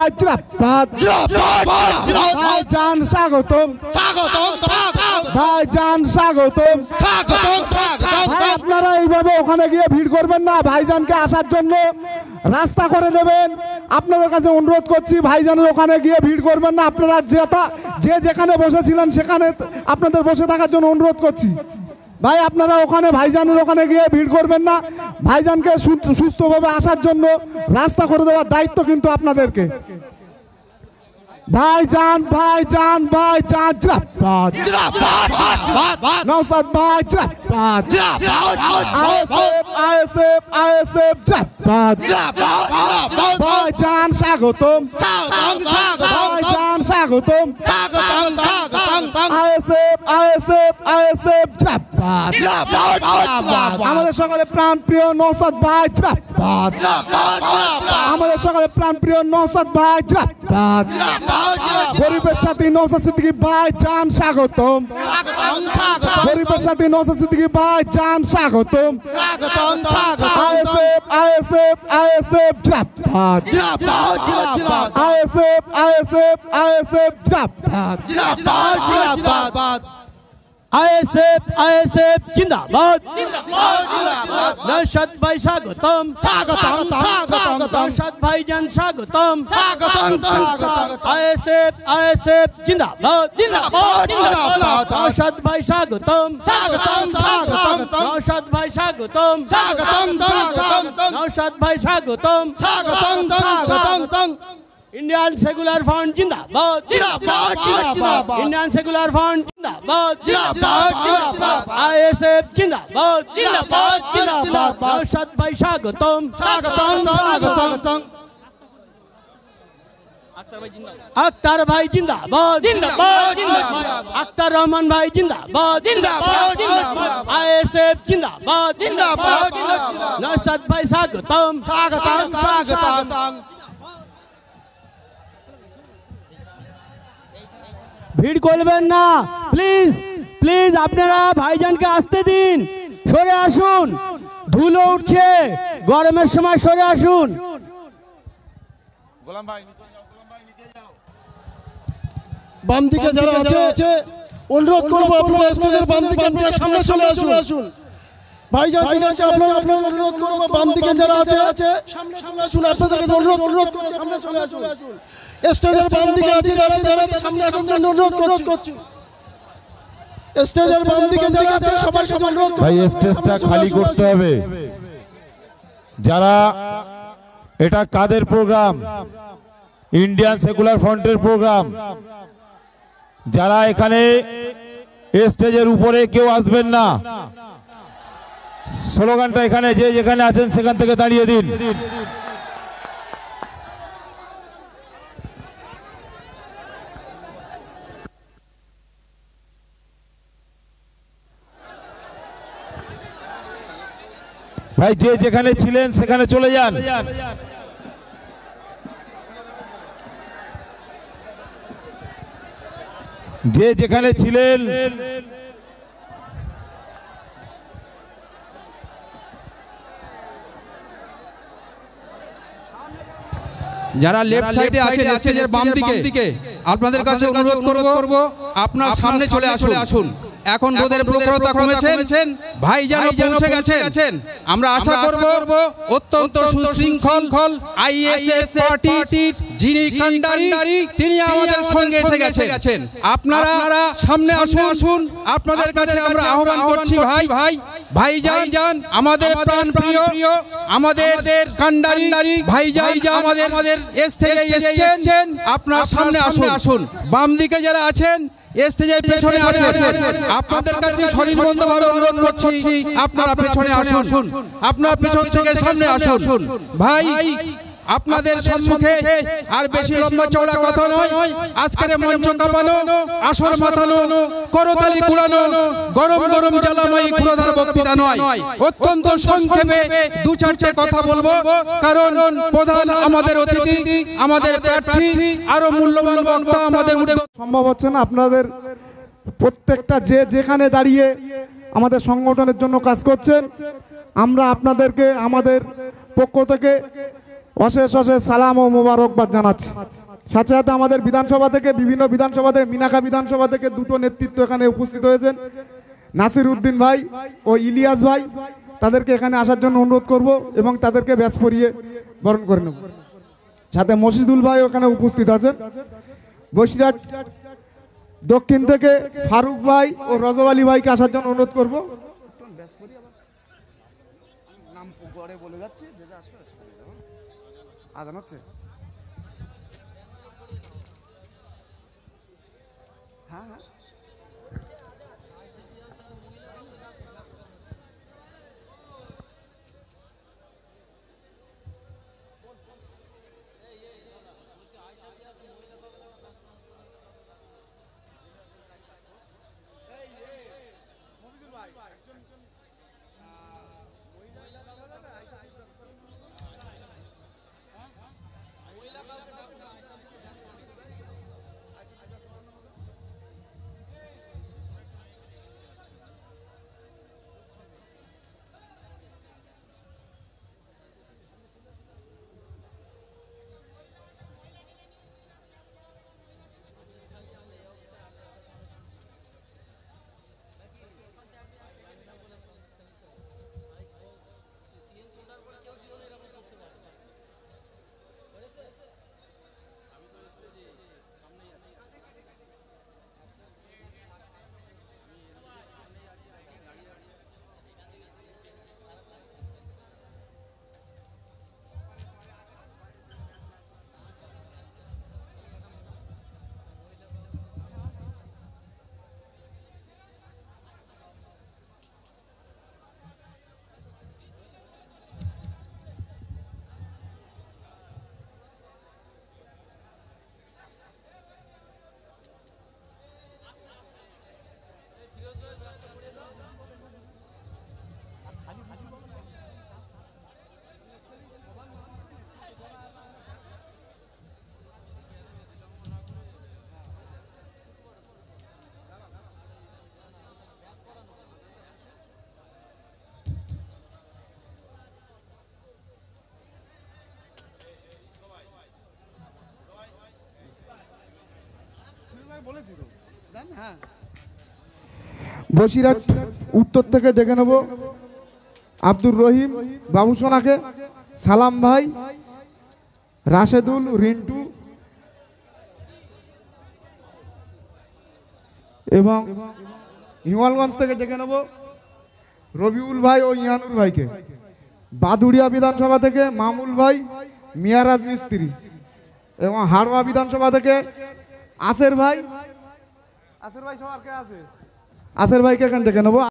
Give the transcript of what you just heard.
জিন্দাবাদ ভাইজান স্বাগতম ভাইজান স্বাগতম। ভাই আপনারা এইভাবে ওখানে গিয়ে ভিড় করবেন না, ভাইজানকে আসার জন্য রাস্তা করে দেবেন। আপনাদের কাছে অনুরোধ করছি, ভাইজানের ওখানে গিয়ে ভিড় করবেন না। আপনারা যে যেখানে বসেছিলেন সেখানে আপনাদের বসে থাকার জন্য অনুরোধ করছি। ভাই আপনারা ওখানে ভাইজানের ওখানে গিয়ে ভিড় করবেন না। ভাইজানকে সুস্থভাবে আসার জন্য রাস্তা করে দেওয়ার দায়িত্ব কিন্তু আপনাদেরকে। ভাইজান ভাইজান ভাইজান জিন্দাবাদ নওশাদ ভাই জিন্দাবাদ আইএসএফ আইএসএফ জিন্দাবাদ ভাইজান স্বাগতম ভাইজান স্বাগতম আইএসএফ আইএসএফ আইএসএফ জিন্দাবাদ আমাদের সকলে প্রাণপ্রিয় নওশাদ ভাই জিন্দাবাদ আমাদের সকলে প্রাণপ্রিয় নওশাদ ভাই জিন্দাবাদ গরিবের সাথী নওশাদ সিদ্দিকী ভাইজান স্বাগতম গরিবের সাথী নওশাদ সিদ্দিকী ভাইজান স্বাগতম আইএসএফ আইএসএফ আইএসএফ জিন্দাবাদ আইএসএফ আইএসএফ আইএসএফ জিন্দাবাদ আইএসএফ আইএসএফ জিন্দাবাদ নওশাদ ভাই স্বাগতম নওশাদ ভাইজান স্বাগতম আইএসএফ আইএসএফ জিন্দাবাদ নওশাদ ভাই স্বাগতম নওশাদ ভাই স্বাগতম নওশাদ ভাই স্বাগতম इंडियन सेकुलर फ्रंट जिंदाबाद इंडियन सेकुलर फ्रंट जिंदाबाद आईएसएफ जिंदाबाद नौशाद भाई स्वागतम अख्तर भाई जिंदाबाद अख्तर रहमान भाई जिंदाबाद आईएसएफ जिंदाबाद नौशाद भाई स्वागतम ভিড় করবেন না প্লিজ প্লিজ আপনারা ভাইজানকে আসতে দিন সরে আসুন ধুলো উঠছে গরমের সময় সরে আসুন গোলাম ভাই নিচে যাও গোলাম ভাই নিচে যাও বাম দিকে যারা আছে অনুরোধ করব আপনারা স্টেজের বাম দিকে আপনারা সামনে চলে আসুন ভাইজান ঠিক আছে আপনারা অনুরোধ করব বাম দিকে যারা আছে সামনে চলে আসুন আপনাদের কাছে অনুরোধ করব সামনে চলে আসুন স্টেজের বাম দিকে আছে যারা সামনে আসার জন্য অনুরোধ করছি স্টেজের বাম দিকে যারা আছে সবার কাছে অনুরোধ ভাই স্টেজটা খালি করতে হবে যারা এটা কাদের প্রোগ্রাম ইন্ডিয়ান সেকুলার ফ্রন্টের প্রোগ্রাম যারা এখানে স্টেজের উপরে কেউ আসবেন না স্লোগানটা এখানে যে যেখানে আছেন সেখান থেকে দাঁড়িয়ে দিন ভাই যে যেখানে ছিলেন সেখানে চলে যান যে যেখানে ছিলেন যারা লেফট সাইডে আছেন স্টেজের বাম দিকে আপনাদের কাছে অনুরোধ করব আপনার সামনে চলে আসুন এখন রোদের প্রখরতা কমেছেন ভাইজান পৌঁছে গেছেন আমরা আশা করব অত্যন্ত সুশৃঙ্খল আইএসএফ পার্টির যিনি কান্ডারি তিনি আমাদের সঙ্গে এসে গেছেন আপনারা সামনে আসুন আপনাদের কাছে আমরা আহ্বান করছি ভাইজান আমাদের প্রাণপ্রিয় আমাদের কান্ডারি ভাইজান আমাদের স্টেজে এসেছেন আপনারা সামনে আসুন বাম দিকে যারা আছেন স্টেজের পেছনে আছে আপনাদের কাছে সনির্বন্ধভাবে অনুরোধ করছি আপনারা পেছনে আসুন আপনারা পেছন থেকে সামনে আসুন ভাই আপনাদের সম্মুখে আর বেশি লম্বা চওড়া কথা নয় আজকের মঞ্চ কাঁপানো আসর মাথানো করতালি কুড়ানো গরম গরম জ্বালাময়ী ক্ষুধার বক্তৃতা নয় অত্যন্ত সংক্ষেপে দু চারটে কথা বলবো কারণ প্রধান আমাদের অতিথি আমাদের প্রার্থী আরো মূল্যবান বক্তা আমাদের সম্ভব হচ্ছে না আপনাদের প্রত্যেকটা যে যেখানে দাঁড়িয়ে আমাদের সংগঠনের জন্য কাজ করছেন আমরা আপনাদেরকে আমাদের পক্ষ থেকে অশেষ অশেষ সালাম ও মোবারকবাদ জানাচ্ছি। সাথে সাথে আমাদের বিধানসভা থেকে, বিভিন্ন বিধানসভা থেকে, মিনাখা বিধানসভা থেকে দুটো নেতৃত্ব এখানে উপস্থিত হয়েছেন, নাসির উদ্দিন ভাই ও ইলিয়াস ভাই। তাদেরকে এখানে আসার জন্য অনুরোধ করব এবং তাদেরকে ব্যাস পরিয়ে বরণ করে নেব। সাথে মসজিদুল ভাই ওখানে উপস্থিত আছেন। বসিরহাট দক্ষিণ থেকে ফারুক ভাই ও রজব আলী ভাইকে আসার জন্য অনুরোধ করব। আদান হচ্ছে। বসিরহাট উত্তর থেকে ডেকে নেব আব্দুর রহিম বাবুসোনাকে, সালাম ভাই, রাশেদুল, রিন্টু এবং হিমালগঞ্জ থেকে ডেকে নেব রবিউল ভাই ও ইয়ানুর ভাইকে। বাদুড়িয়া বিধানসভা থেকে মামুল ভাই, মিয়ারাজ মিস্ত্রি এবং হাড়োয়া বিধানসভা থেকে আসের ভাই। আসের ভাই সবার কে আছে? আসের ভাইকে এখান থেকে নেবো।